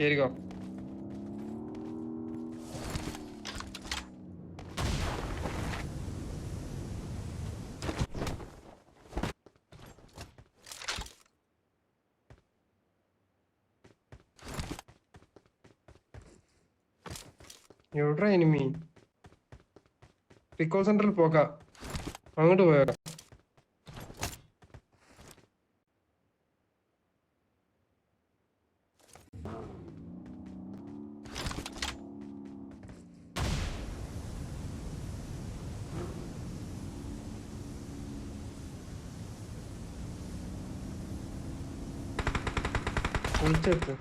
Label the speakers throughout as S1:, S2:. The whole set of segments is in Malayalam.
S1: കേറിക്കോ. എവിടാ എനിമി? റിക്കോൾ സെന്ററിൽ പോകാം, അങ്ങോട്ട് പോയേക്കാം. വിളിച്ചെടുത്ത്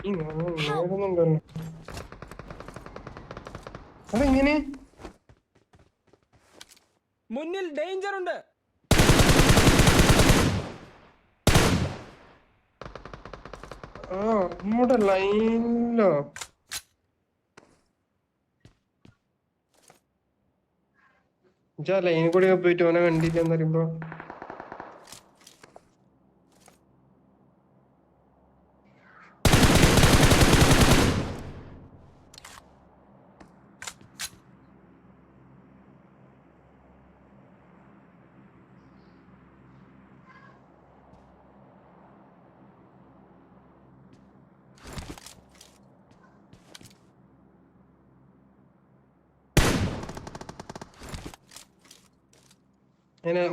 S1: ഈ നേടുന്നുണ്ടല്ലോ. അതെങ്ങനെ?
S2: മുന്നിൽ ഡേഞ്ചർ ഉണ്ട്.
S1: ആ നമ്മുടെ ലൈനിലോ? ലൈനിൽ കൂടി പോയിട്ട് ഓനെ കണ്ടില്ല എന്ന് പറയുമ്പോ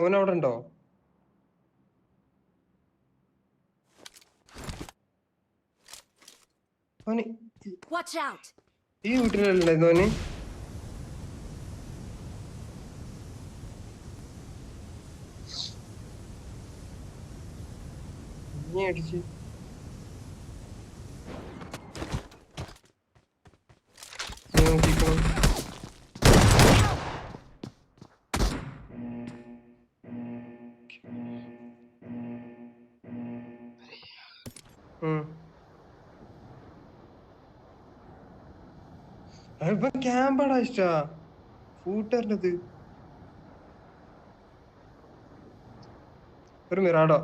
S1: ഓനവിടെ ഉണ്ടോ? ഓന് ഈ വീട്ടിലല്ലേ ഓന്? അടിച്ച് നോക്കിക്കണം. ഇപ്പൊ ക്യാമ്പാടാ ഇഷ്ടാ ഫൂട്ടറിനത്. ഒരു മിറാഡോ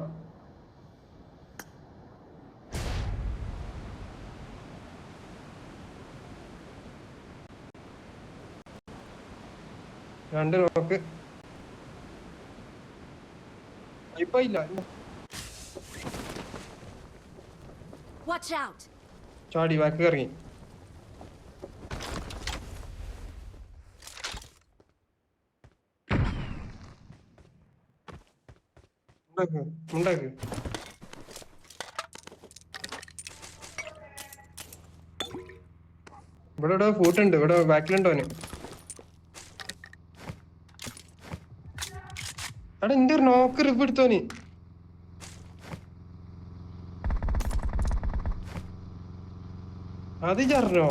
S1: രണ്ട് നോക്ക്. ഇപ്പൊ ഇല്ല, ചാടി ബാക്ക് ഇറങ്ങി. ഉണ്ടാക്ക് ഇവിടെ ഫൂട്ടുണ്ട്, ഇവിടെ ബാക്കിലുണ്ടോന്. അവിടെ എന്റെ ഒരു നോക്ക് റിപ്പ് എടുത്തോന്. അത് ചറിഞ്ഞോ?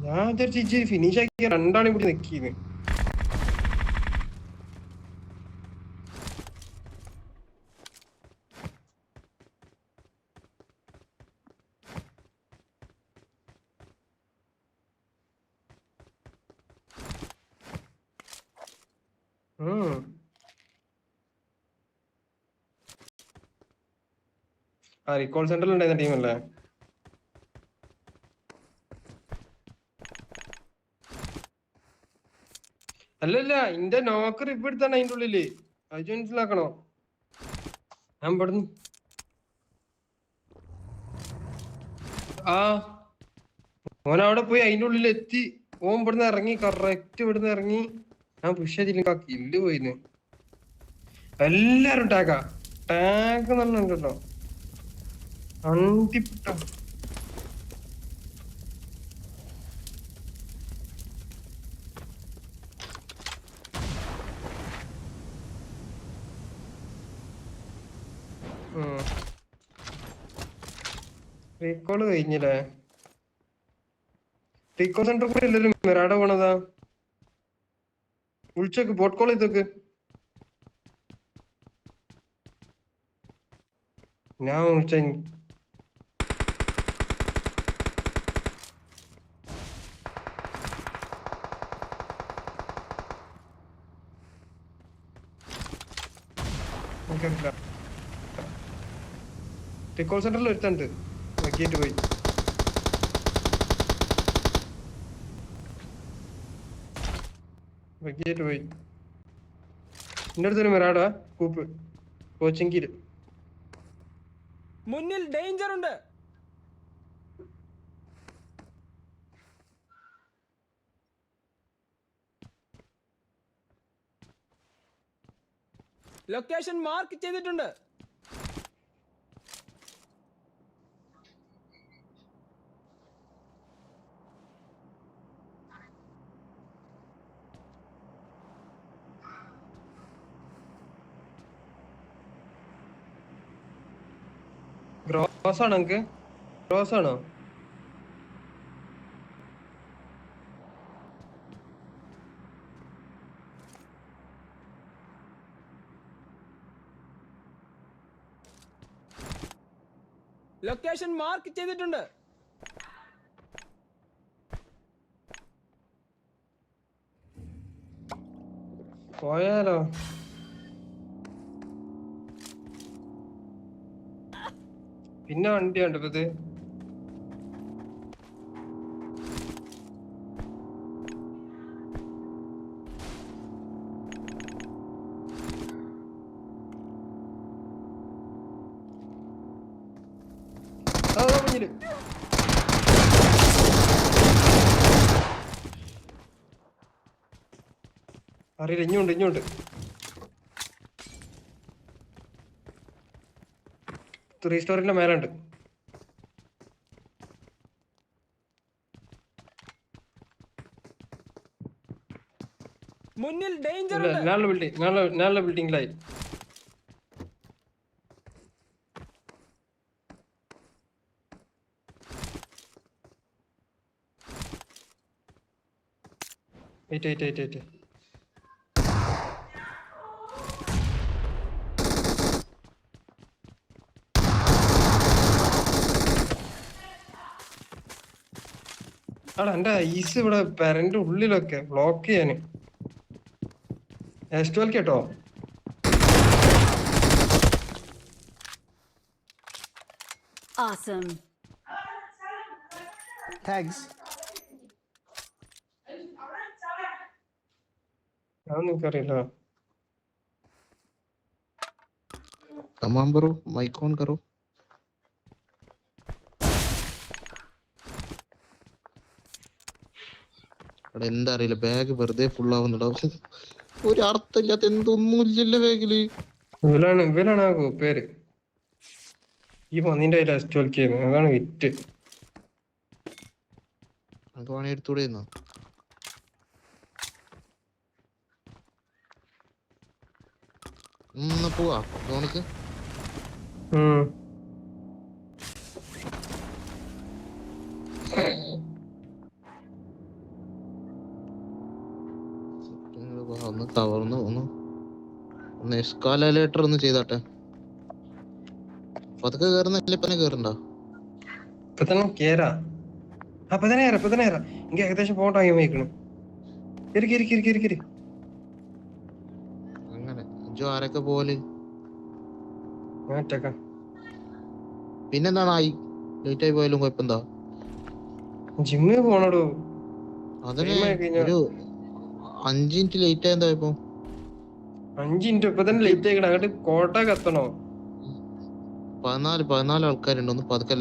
S1: ഞാൻ വിചാരിച്ചു ഫിനിഷ് ആക്കി രണ്ടാളും കൂടി നിക്കീന്ന്. ആ റിക്കോൾ സെന്ററിൽ ഉണ്ടായിരുന്ന ടീമല്ലേ? അല്ലല്ല, ഇന്റെ നോക്കർ ഇപ്പൊ എടുത്താണ് അതിന്റെ ഉള്ളില്. അത് മനസ്സിലാക്കണോ? ഞാൻ ഇവിടുന്ന് ആ ഓനവിടെ പോയി അതിന്റെ ഉള്ളിൽ എത്തി. ഓൻ ഇവിടുന്ന് ഇറങ്ങി, കറക്റ്റ് ഇവിടുന്ന് ഇറങ്ങി. ഞാൻ പുഷ് ചെയ്തില്ല, കില്ല് പോയിന്ന്. എല്ലാരും ടാഗാ, ടാഗ് നല്ലുണ്ടല്ലോ. അണ്ടിപ്പിട്ട റീകോള് കഴിഞ്ഞില്ലേ? റീകോൾ സെന്റർ കൂടെ എല്ലാരും മെറാഡ പോണതാ. വിളിച്ചോക്ക്, ബോട്ട് കോൾ ചെയ്തോക്ക്. ഞാൻ വിളിച്ച റീകോൾ സെന്ററിൽ ഒരുത്തുണ്ട്, വക്കിയിട്ട് പോയി. വക്കിയിട്ട് പോയി. എന്റെ അടുത്തൊരു മെറാഡ കൂപ്പ് കോച്ചിങ്കില്.
S2: മുന്നിൽ ഡേഞ്ചർ ഉണ്ട്. ലൊക്കേഷൻ മാർക്ക് ചെയ്തിട്ടുണ്ട്.
S1: ഗ്രോസ് ആണോ നിങ്ങക്ക്? ഗ്രോസ് ആണോ?
S2: ലൊക്കേഷൻ മാർക്ക് ചെയ്തിട്ടുണ്ട്.
S1: പോയാലോ? പിന്നെ വണ്ടി ഉണ്ട് ഇപ്പത്. മുന്നില് അറിയില്ല, ഇഞ്ഞുണ്ട് ഇഞ്ഞുണ്ട്. 3 സ്റ്റോറിന്റെ മേലുണ്ട്.
S2: മുന്നിൽ ഡേഞ്ചർ ഉണ്ട്.
S1: ഞാനുള്ള ബിൽഡിംഗിലായി. വെയിറ്റ്. ആടാ എന്റെ ഐസ് ഇവിടെ പെരന്റെ ഉള്ളിലൊക്കെ ബ്ലോക്ക് ചെയ്യാന്. S12 കേട്ടോ.
S3: Awesome.
S4: Thanks.
S1: അതൊന്നും എനിക്കറിയില്ല.
S5: Come on bro, mic on करो. അവിടെ എന്താ അറിയില്ല, ബാഗ് വെറുതെ ഫുൾ ആവുന്നുണ്ടാവും. ഒരു അർത്ഥമില്ലാത്ത എന്തൊന്നും ഇല്ലല്ലോ ബാഗില്.
S1: ഇവനാണ് ആ പേര്. ഈ പന്നിന്റെ കയ്യിൽ S12 ചെയ്യുന്നത്, അതാണ് വിറ്റ്.
S5: അത് വേണേ എടുത്തൂടെ പോവാ ജോണിക്ക്. ഒന്ന് കവർന്ന് ഒന്ന് എസ്കാലേറ്റർ ഒന്ന് ചെയ്താട്ടെ. പതുക്കെ കേറുന്നല്ലേ, ഇപ്പനെ കേറണ്ട.
S1: ഇപ്പൊ തന്നെ കേറാ. ഇപ്പൊ തന്നെ എനിക്ക് ഏകദേശം പോകണ്ട വാങ്ങി വയ്ക്കണം. കേറി.
S5: അങ്ങനെ അഞ്ചോ ആരൊക്കെ പോലെ
S1: ഞാൻ ഒറ്റക്കാം.
S5: പിന്നെന്താണ് ആയി ലേറ്റ് ആയി പോയാലും കുഴപ്പമെന്താ?
S1: ജിമ്മിൽ പോണടോ.
S5: അതിന് ഒരു 5 മിനിറ്റ് ലേറ്റ് ആയെന്താ ഇപ്പൊ?
S1: 5 മിനിറ്റ് ഇപ്പൊ തന്നെ ലേറ്റ് ആയിക്കണം. അങ്ങോട്ട് കോട്ടയൊക്കെ എത്തണോ?
S5: 14 ആൾക്കാരുണ്ട്. ഒന്ന് പതുക്കെ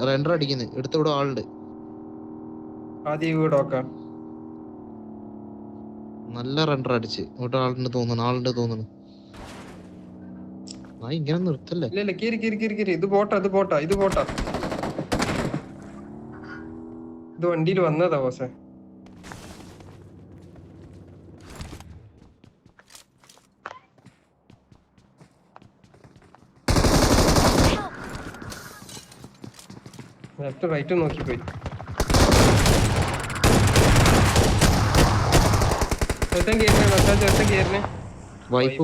S5: റെൻഡർ അടിക്കുന്നത് എടുത്ത് ഇവിടെ ആളുണ്ട്.
S1: ആദ്യം വീടോക്കാം.
S5: നല്ല റെൻഡർ അടിച്ച് ഇവിടെ ആളുണ്ട് തോന്നുന്നു. ആ ഇങ്ങനെ നിർത്തല്ലേ.
S1: ഇല്ല കേറി. ഇത് പോട്ടാ. ഇത് വണ്ടിയിൽ വന്നതാ ബോസേ. ലെഫ്റ്റ് റൈറ്റ് നോക്കിപ്പോയി.
S5: വൈപ്പ്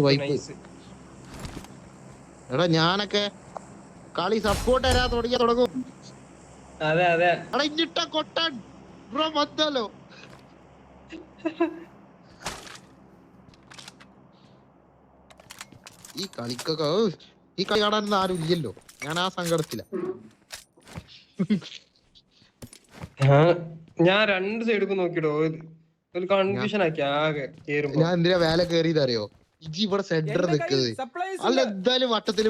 S5: എടാ ഞാനൊക്കെ കളി സപ്പോർട്ട് തരാൻ തുടങ്ങും.
S1: അതെ
S5: എടാ ഇഞ്ഞിട്ട കൊട്ടാൻ ബ്രോ വന്നല്ലോ. ഈ കളിക്കൊക്കെ ഈ കളി കാണാനൊന്നും ആരും ഇല്ലല്ലോ. ഞാൻ ആ സങ്കടത്തില.
S1: ഞാൻ രണ്ട് സൈഡിൽ നോക്കിടോ, ഒരു കൺഫ്യൂഷൻ ആക്കി ആകെ കേറുമ്പോ.
S5: ഞാൻ എന്തിനാ വേല കേറിയത് അറിയോ? ഇജി ഇവിടെ സെന്റർ നിക്കുന്നത്. അല്ല എന്തായാലും വട്ടത്തില്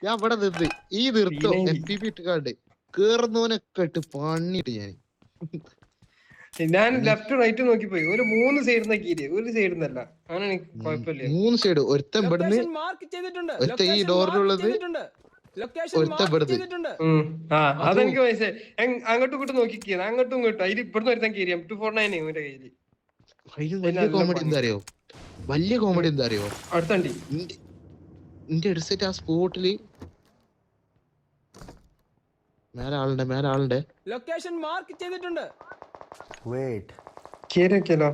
S5: ഞാൻ ഇവിടെ നിന്ന് ഈ നിർത്തോ FPP ഇട്ടുകാണ്ട് കേറുന്നവനൊക്കെ ഇട്ട് പണിട്ട്
S1: ഞാൻ ലെഫ്റ്റ് റൈറ്റ് നോക്കിപ്പോയി. ഒരു 3 സൈഡിൽ നോക്കിയില്ലേ, ഒരു സൈഡിൽ നിന്നല്ല. അങ്ങനെ എനിക്ക് കുഴപ്പമില്ല.
S5: 3 സൈഡ്. ഒരുത്തൻ ഇവിടുന്ന്, ഒരുത്തൻ ഈ ഡോറിലുള്ളത്, ഒരുത്തൻ ഇവിടുന്ന്.
S1: അതെനിക്ക് മനസ്സിലായി. അങ്ങോട്ടും ഇങ്ങോട്ടും നോക്കിയത്, അങ്ങോട്ടും ഇങ്ങോട്ടും. അതിൽ ഇവിടുന്ന് ഒരുത്തൻ കയറിയാ 249 ഇവന്റെ കയ്യില്.
S5: വലിയ കോമഡി എന്താ അറിയോ? വലിയ കോമഡി എന്താ അറിയോ?
S1: അടുത്തണ്ടി
S5: എന്റെ ഹെഡ്സെറ്റ് ആ സ്പോട്ടില് മേലാളുടെ
S2: ലൊക്കേഷൻ മാർക്ക് ചെയ്തിട്ടുണ്ട്.
S1: കേറിയൊക്കെയല്ലോ.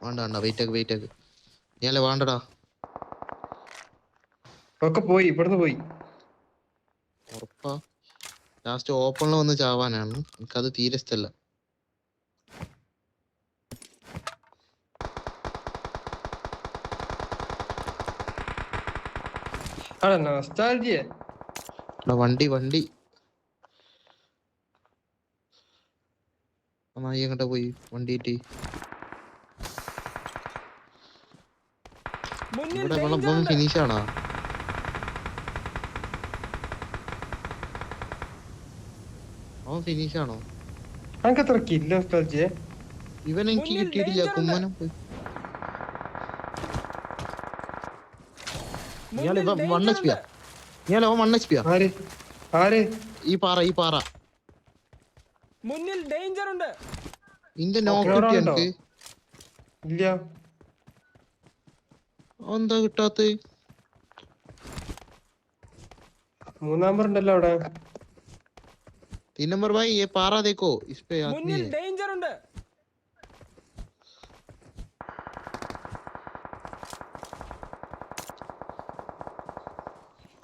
S5: വേണ്ട വെയിറ്റ് ആക്ക്. ഞാനല്ലേ വേണ്ടടാ.
S1: ഒക്കെ പോയി, ഇവിടുന്ന് പോയി.
S5: ഉറപ്പാ? ലാസ്റ്റ് ഓപ്പണിൽ വന്ന് ചാവാനാണ്. എനിക്കത് തീരെ ഇഷ്ടല്ല. വണ്ടി നായി എങ്ങോട്ടാ പോയി? വണ്ടിയിട്ട് ഇവിടെ ഫിനിഷ് ആണോ? അവൻ ഫിനിഷ് ആണോ? ഇവൻ എനിക്ക് കിട്ടിയിട്ടില്ല. കുമ്മനം പോയി. ഇയാള് 1 HP യാ. ഇയാള് 1 HP യാ. ഈ പാറ
S2: മുന്നിൽ ഡേഞ്ചർ ഉണ്ട്.
S5: ഇന്റെ നോക്ക് കിട്ടി എനിക്ക്.
S1: ഇല്ല,
S5: എന്താ കിട്ടാത്ത?
S1: 3 നമ്പർ ഉണ്ടല്ലോ അവിടെ.
S5: 3 नंबर भाई ये पारा देखो, इस पे आदमी
S2: मुन्निल
S5: है.
S2: डेंजर ഉണ്ട്.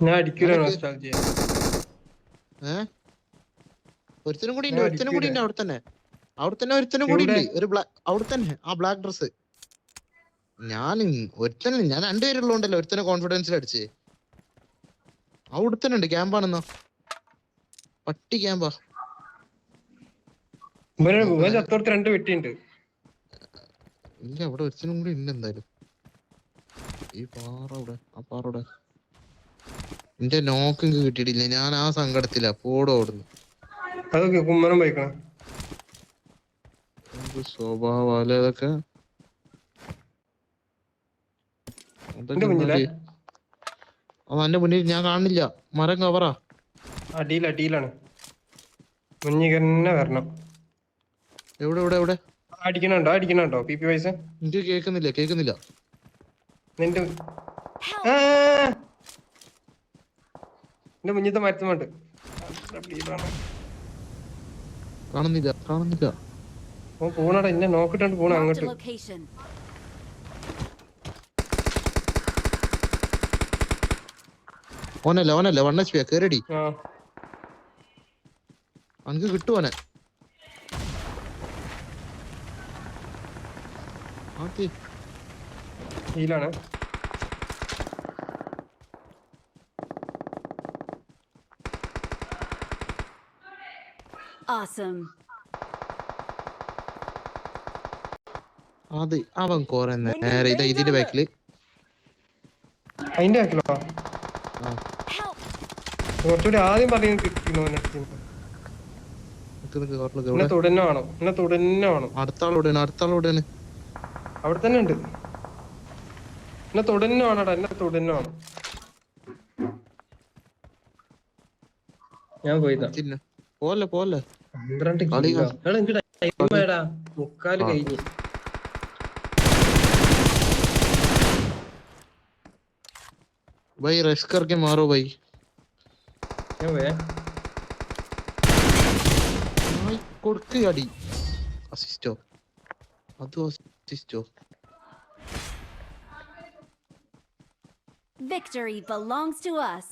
S1: ഞാൻ അടിക്കൂല നോസ്റ്റാൾജിയ.
S5: ഒരുത്തനും കൂടി ഉണ്ട് അവിടെ തന്നെ ഒരുത്തനും കൂടി ഉണ്ട്. ഒരു അവിടെ തന്നെ ആ ബ്ലാക്ക് ഡ്രസ്. ഞാൻ രണ്ടുപേരുള്ളതുകൊണ്ടല്ലോ ഒരുത്തനെ കോൺഫിഡൻസിൽ അടിച്ചേ. അവിടെ തന്നെ ഉണ്ട്. ക്യാമ്പാണെന്നോ, പട്ടി ക്യാമ്പാ.
S1: രണ്ട് വെട്ടിണ്ട്.
S5: ഇല്ല, അവിടെ ഒരുത്തനും കൂടി ഉണ്ട് എന്തായാലും. ഈ പാറവിടെ എന്റെ നോക്ക് കിട്ടിയിട്ടില്ല. ഞാൻ ആ സങ്കടത്തില പോടോടുന്നു.
S1: അതൊക്കെ കുമ്മനം പോയിക്കണം.
S5: സ്വഭാവല്ലേ അതൊക്കെ.
S1: എന്റെ
S5: മുന്നിൽ ഞാൻ കാണുന്നില്ല. മരം കവറാ.
S1: അടിയിലാണ്. മുന്നിൽ വരണം.
S5: എവിടെ
S1: അടിക്കണുണ്ടോ PP പൈസ?
S5: എനിക്ക് കേക്കുന്നില്ല.
S1: നിന്റെ മുന്നത്തെ മരത്തുമുണ്ട്.
S5: കാണുന്നില്ല.
S1: പോണടാ, എന്നെ നോക്കിട്ടുണ്ട് പോണ അങ്ങോട്ട്.
S5: ഓനല്ല 1 HP കേറടി. അനക്ക് കിട്ടുവോനെ?
S1: ഹീലാണ്.
S3: Awesome.
S5: അത് അവൻ കൊറേ നേരെ ഇതിന്റെ ബാക്കില്.
S1: അതിന്റെ ബാക്കിലോ? കുറച്ചുകൂടി ആദ്യം പറഞ്ഞു. തുടന്നെ വേണം.
S5: അടുത്ത ആളോടെയാണ്.
S1: അവിടെ തന്നെ ഉണ്ട്. എന്നെ തുടന്നെ വേണടാ. ഞാൻ പോയിതാ.
S5: പോലെ
S1: 12 മുക്കാല് കഴിഞ്ഞ്.
S5: भाई रश करके मारो भाई.
S1: क्या हुआ?
S5: കൊടുക്ക് അടി. അസിസ്റ്റോ അതും അസിസ്റ്റോ.
S3: Victory belongs to us.